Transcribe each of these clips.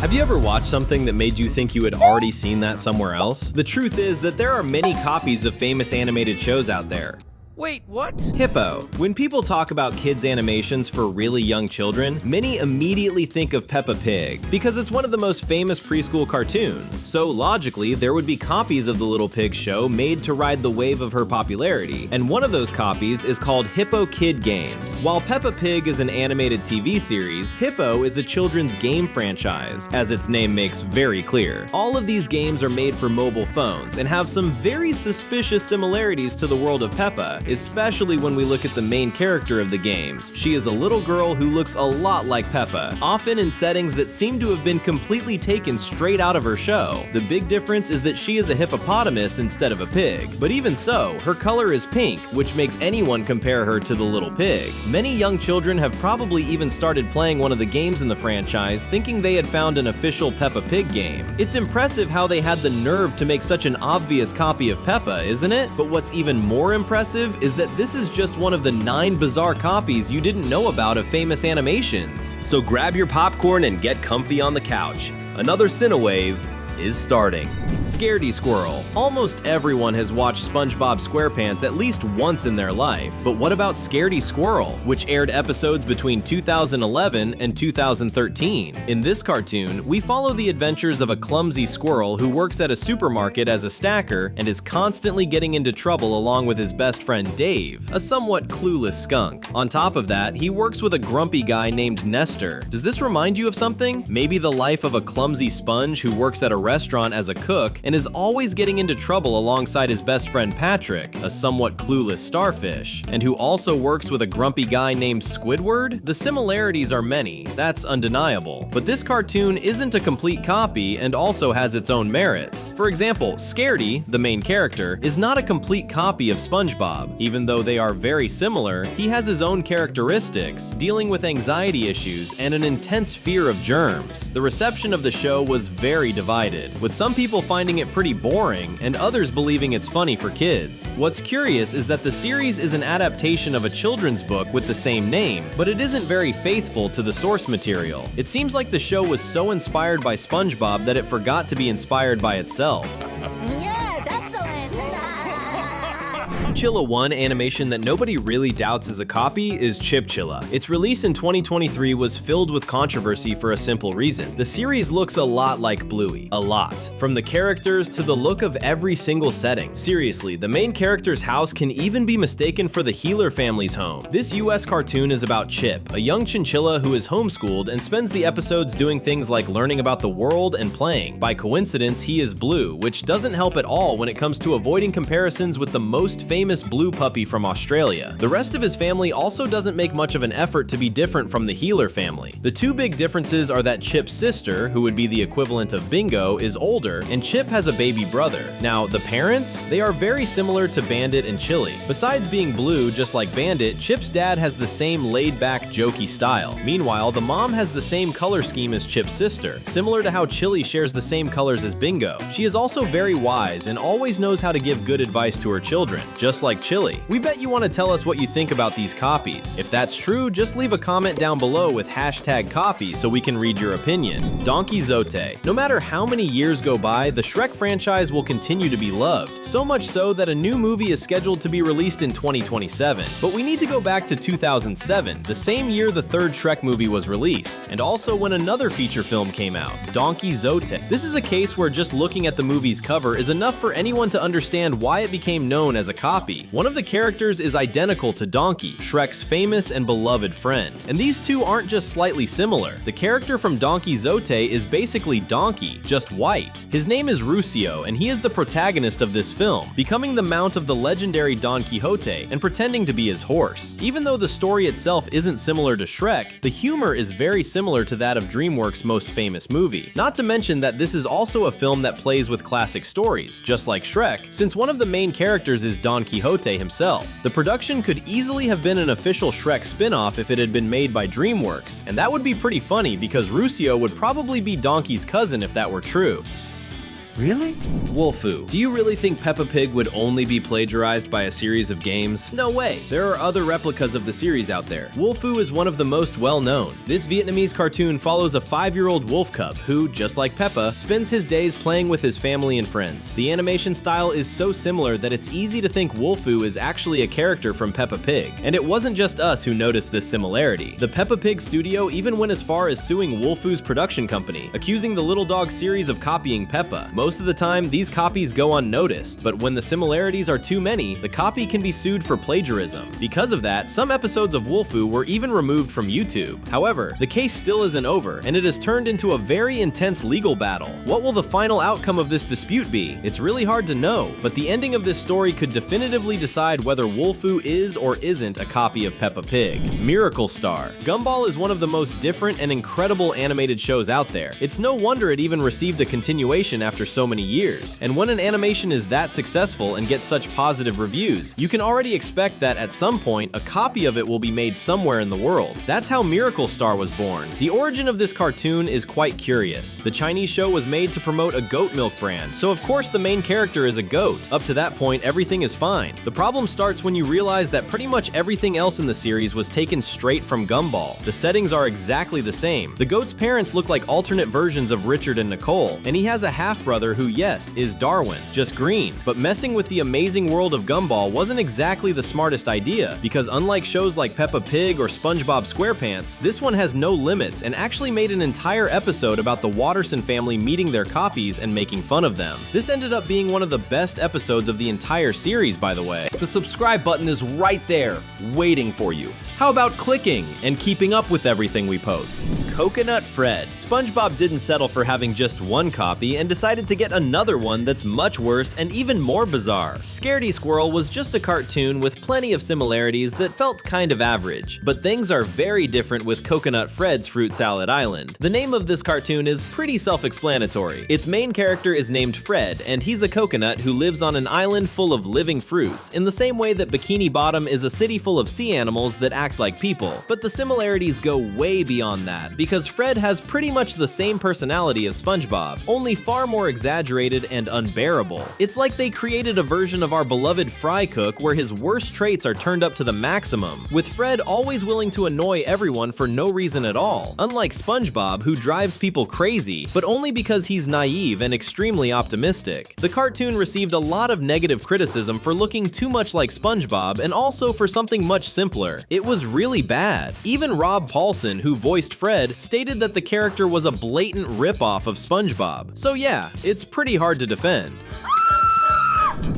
Have you ever watched something that made you think you had already seen that somewhere else? The truth is that there are many copies of famous animated shows out there. Wait, what? Hippo. When people talk about kids' animations for really young children, many immediately think of Peppa Pig, because it's one of the most famous preschool cartoons. So logically, there would be copies of the Little Pig show made to ride the wave of her popularity, and one of those copies is called Hippo Kid Games. While Peppa Pig is an animated TV series, Hippo is a children's game franchise, as its name makes very clear. All of these games are made for mobile phones and have some very suspicious similarities to the world of Peppa, especially when we look at the main character of the games. She is a little girl who looks a lot like Peppa, often in settings that seem to have been completely taken straight out of her show. The big difference is that she is a hippopotamus instead of a pig. But even so, her color is pink, which makes anyone compare her to the little pig. Many young children have probably even started playing one of the games in the franchise thinking they had found an official Peppa Pig game. It's impressive how they had the nerve to make such an obvious copy of Peppa, isn't it? But what's even more impressive is that this is just one of the 9 bizarre copies you didn't know about of famous animations. So grab your popcorn and get comfy on the couch. Another Cinewave is starting. Scaredy Squirrel. Almost everyone has watched Spongebob SquarePants at least once in their life, but what about Scaredy Squirrel, which aired episodes between 2011 and 2013? In this cartoon, we follow the adventures of a clumsy squirrel who works at a supermarket as a stacker and is constantly getting into trouble along with his best friend Dave, a somewhat clueless skunk. On top of that, he works with a grumpy guy named Nestor. Does this remind you of something? Maybe the life of a clumsy sponge who works at a restaurant as a cook and is always getting into trouble alongside his best friend Patrick, a somewhat clueless starfish, and who also works with a grumpy guy named Squidward? The similarities are many, that's undeniable, but this cartoon isn't a complete copy and also has its own merits. For example, Scaredy, the main character, is not a complete copy of SpongeBob. Even though they are very similar, he has his own characteristics, dealing with anxiety issues and an intense fear of germs. The reception of the show was very divided, with some people finding it pretty boring and others believing it's funny for kids. What's curious is that the series is an adaptation of a children's book with the same name, but it isn't very faithful to the source material. It seems like the show was so inspired by SpongeBob that it forgot to be inspired by itself. Chilla 1 animation that nobody really doubts is a copy is Chipchilla. Its release in 2023 was filled with controversy for a simple reason. The series looks a lot like Bluey. A lot. From the characters to the look of every single setting. Seriously, the main character's house can even be mistaken for the Healer family's home. This US cartoon is about Chip, a young chinchilla who is homeschooled and spends the episodes doing things like learning about the world and playing. By coincidence, he is blue, which doesn't help at all when it comes to avoiding comparisons with the most famous blue puppy from Australia. The rest of his family also doesn't make much of an effort to be different from the Healer family. The two big differences are that Chip's sister, who would be the equivalent of Bingo, is older, and Chip has a baby brother. Now, the parents? They are very similar to Bandit and Chili. Besides being blue, just like Bandit, Chip's dad has the same laid-back, jokey style. Meanwhile, the mom has the same color scheme as Chip's sister, similar to how Chili shares the same colors as Bingo. She is also very wise and always knows how to give good advice to her children, just like Chili. We bet you want to tell us what you think about these copies. If that's true, just leave a comment down below with #copy so we can read your opinion. Donkey Zote. No matter how many years go by, the Shrek franchise will continue to be loved. So much so that a new movie is scheduled to be released in 2027. But we need to go back to 2007, the same year the third Shrek movie was released, and also when another feature film came out, Donkey Zote. This is a case where just looking at the movie's cover is enough for anyone to understand why it became known as a copy. One of the characters is identical to Donkey, Shrek's famous and beloved friend. And these two aren't just slightly similar. The character from Donkey Zote is basically Donkey, just white. His name is Ruscio, and he is the protagonist of this film, becoming the mount of the legendary Don Quixote and pretending to be his horse. Even though the story itself isn't similar to Shrek, the humor is very similar to that of DreamWorks' most famous movie. Not to mention that this is also a film that plays with classic stories, just like Shrek, since one of the main characters is Don Quixote himself. The production could easily have been an official Shrek spin-off if it had been made by DreamWorks, and that would be pretty funny because Ruscio would probably be Donkey's cousin if that were true. Really? Wolfu, do you really think Peppa Pig would only be plagiarized by a series of games? No way! There are other replicas of the series out there. Wolfu is one of the most well-known. This Vietnamese cartoon follows a 5-year-old wolf cub who, just like Peppa, spends his days playing with his family and friends. The animation style is so similar that it's easy to think Wolfu is actually a character from Peppa Pig. And it wasn't just us who noticed this similarity. The Peppa Pig studio even went as far as suing Wolfu's production company, accusing the Little Dog series of copying Peppa. Most of the time, these copies go unnoticed, but when the similarities are too many, the copy can be sued for plagiarism. Because of that, some episodes of Wolfu were even removed from YouTube. However, the case still isn't over, and it has turned into a very intense legal battle. What will the final outcome of this dispute be? It's really hard to know, but the ending of this story could definitively decide whether Wolfu is or isn't a copy of Peppa Pig. Miracle Star. Gumball is one of the most different and incredible animated shows out there. It's no wonder it even received a continuation after so many years. And when an animation is that successful and gets such positive reviews, you can already expect that at some point, a copy of it will be made somewhere in the world. That's how Miracle Star was born. The origin of this cartoon is quite curious. The Chinese show was made to promote a goat milk brand, so of course the main character is a goat. Up to that point, everything is fine. The problem starts when you realize that pretty much everything else in the series was taken straight from Gumball. The settings are exactly the same. The goat's parents look like alternate versions of Richard and Nicole, and he has a half-brother who, yes, is Darwin, just green. But messing with the amazing world of Gumball wasn't exactly the smartest idea, because unlike shows like Peppa Pig or Spongebob SquarePants, this one has no limits and actually made an entire episode about the Watterson family meeting their copies and making fun of them. This ended up being one of the best episodes of the entire series, by the way. The subscribe button is right there, waiting for you. How about clicking and keeping up with everything we post? Coconut Fred. SpongeBob didn't settle for having just one copy and decided to get another one that's much worse and even more bizarre. Scaredy Squirrel was just a cartoon with plenty of similarities that felt kind of average. But things are very different with Coconut Fred's Fruit Salad Island. The name of this cartoon is pretty self-explanatory. Its main character is named Fred, and he's a coconut who lives on an island full of living fruits, in the same way that Bikini Bottom is a city full of sea animals that act like people. But the similarities go way beyond that, because Fred has pretty much the same personality as SpongeBob, only far more exaggerated and unbearable. It's like they created a version of our beloved Fry Cook where his worst traits are turned up to the maximum, with Fred always willing to annoy everyone for no reason at all, unlike SpongeBob, who drives people crazy, but only because he's naive and extremely optimistic. The cartoon received a lot of negative criticism for looking too much like SpongeBob and also for something much simpler. It was really bad. Even Rob Paulson, who voiced Fred, stated that the character was a blatant rip-off of SpongeBob. So yeah, it's pretty hard to defend.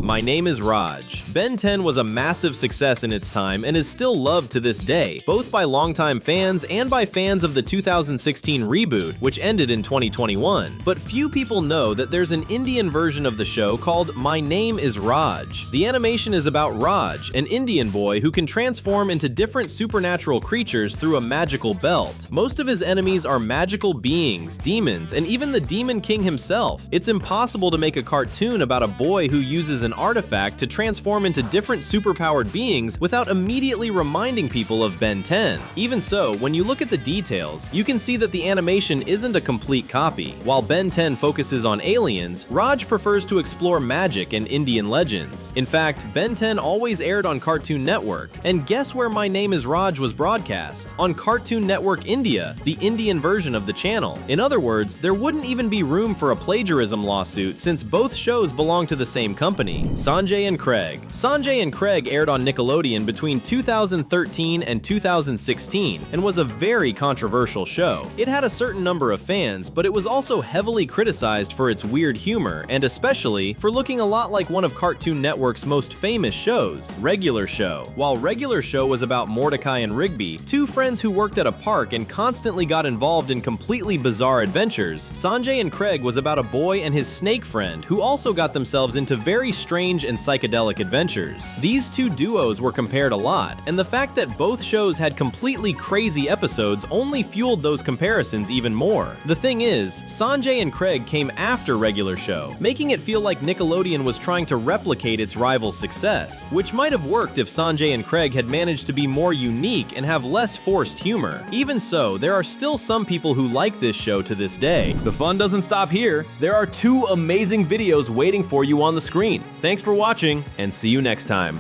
My Name is Raj. Ben 10 was a massive success in its time and is still loved to this day, both by longtime fans and by fans of the 2016 reboot, which ended in 2021. But few people know that there's an Indian version of the show called My Name is Raj. The animation is about Raj, an Indian boy who can transform into different supernatural creatures through a magical belt. Most of his enemies are magical beings, demons, and even the Demon King himself. It's impossible to make a cartoon about a boy who uses an artifact to transform into different superpowered beings without immediately reminding people of Ben 10. Even so, when you look at the details, you can see that the animation isn't a complete copy. While Ben 10 focuses on aliens, Raj prefers to explore magic and Indian legends. In fact, Ben 10 always aired on Cartoon Network. And guess where My Name is Raj was broadcast? On Cartoon Network India, the Indian version of the channel. In other words, there wouldn't even be room for a plagiarism lawsuit since both shows belong to the same company. Sanjay and Craig. Sanjay and Craig aired on Nickelodeon between 2013 and 2016 and was a very controversial show. It had a certain number of fans, but it was also heavily criticized for its weird humor and especially for looking a lot like one of Cartoon Network's most famous shows, Regular Show. While Regular Show was about Mordecai and Rigby, two friends who worked at a park and constantly got involved in completely bizarre adventures, Sanjay and Craig was about a boy and his snake friend who also got themselves into very very strange and psychedelic adventures. These two duos were compared a lot, and the fact that both shows had completely crazy episodes only fueled those comparisons even more. The thing is, Sanjay and Craig came after regular show, making it feel like Nickelodeon was trying to replicate its rival's success, which might have worked if Sanjay and Craig had managed to be more unique and have less forced humor. Even so, there are still some people who like this show to this day. The fun doesn't stop here. There are 2 amazing videos waiting for you on the screen. Thanks for watching, and see you next time.